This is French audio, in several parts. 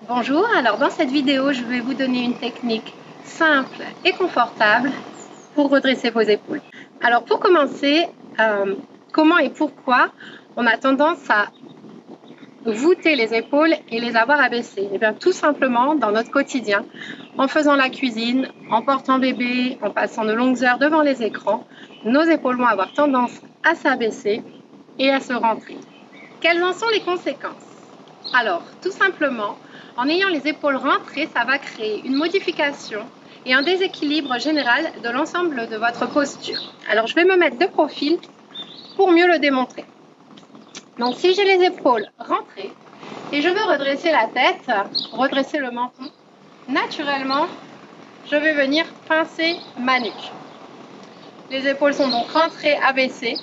Bonjour, alors dans cette vidéo, je vais vous donner une technique simple et confortable pour redresser vos épaules. Alors pour commencer, comment et pourquoi on a tendance à voûter les épaules et les avoir abaissées? Eh bien tout simplement dans notre quotidien, en faisant la cuisine, en portant bébé, en passant de longues heures devant les écrans, nos épaules vont avoir tendance à s'abaisser et à se rentrer. Quelles en sont les conséquences? Alors, tout simplement, en ayant les épaules rentrées, ça va créer une modification et un déséquilibre général de l'ensemble de votre posture. Alors, je vais me mettre de profil pour mieux le démontrer. Donc, si j'ai les épaules rentrées et je veux redresser la tête, redresser le menton, naturellement, je vais venir pincer ma nuque. Les épaules sont donc rentrées, abaissées.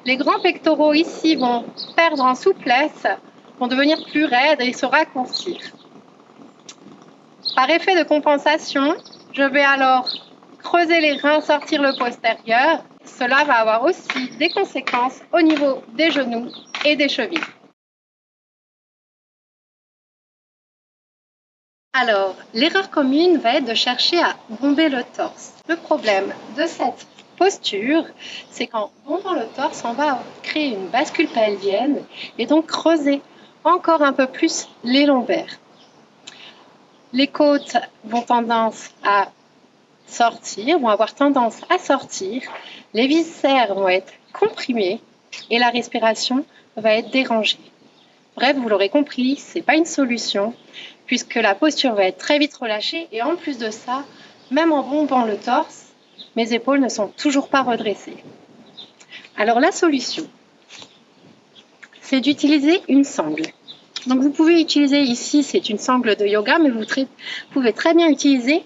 Les grands pectoraux ici vont perdre en souplesse, vont devenir plus raides et se raccourcir. Par effet de compensation, je vais alors creuser les reins, sortir le postérieur. Cela va avoir aussi des conséquences au niveau des genoux et des chevilles. Alors, l'erreur commune va être de chercher à bomber le torse. Le problème de cette posture, c'est qu'en bombant le torse, on va créer une bascule pelvienne et donc creuser encore un peu plus les lombaires. Les côtes vont avoir tendance à sortir, les viscères vont être comprimés et la respiration va être dérangée. Bref, vous l'aurez compris, ce n'est pas une solution puisque la posture va être très vite relâchée et en plus de ça, même en bombant le torse, mes épaules ne sont toujours pas redressées. Alors la solution, c'est d'utiliser une sangle. Donc vous pouvez utiliser ici, c'est une sangle de yoga, mais vous pouvez très bien utiliser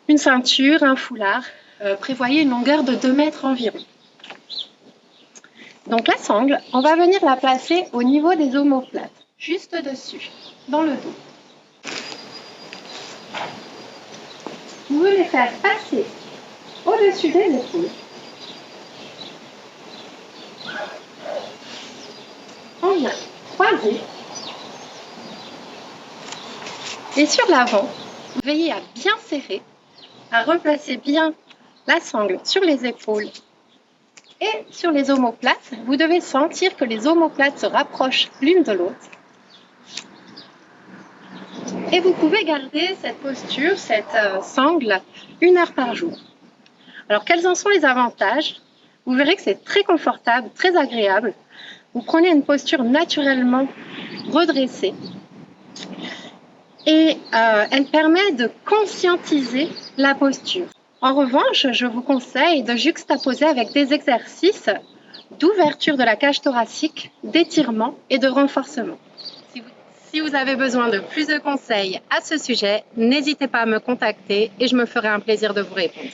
une ceinture, un foulard. Prévoyez une longueur de 2 mètres environ. Donc la sangle, on va venir la placer au niveau des omoplates, juste dessus, dans le dos. Vous pouvez les faire passer au-dessus des épaules. On vient croiser. Et sur l'avant, veillez à bien serrer, à replacer bien la sangle sur les épaules et sur les omoplates. Vous devez sentir que les omoplates se rapprochent l'une de l'autre. Et vous pouvez garder cette posture, cette sangle, 1 heure par jour. Alors quels en sont les avantages? Vous verrez que c'est très confortable, très agréable. Vous prenez une posture naturellement redressée. Et elle permet de conscientiser la posture. En revanche, je vous conseille de juxtaposer avec des exercices d'ouverture de la cage thoracique, d'étirement et de renforcement. Si vous avez besoin de plus de conseils à ce sujet, n'hésitez pas à me contacter et je me ferai un plaisir de vous répondre.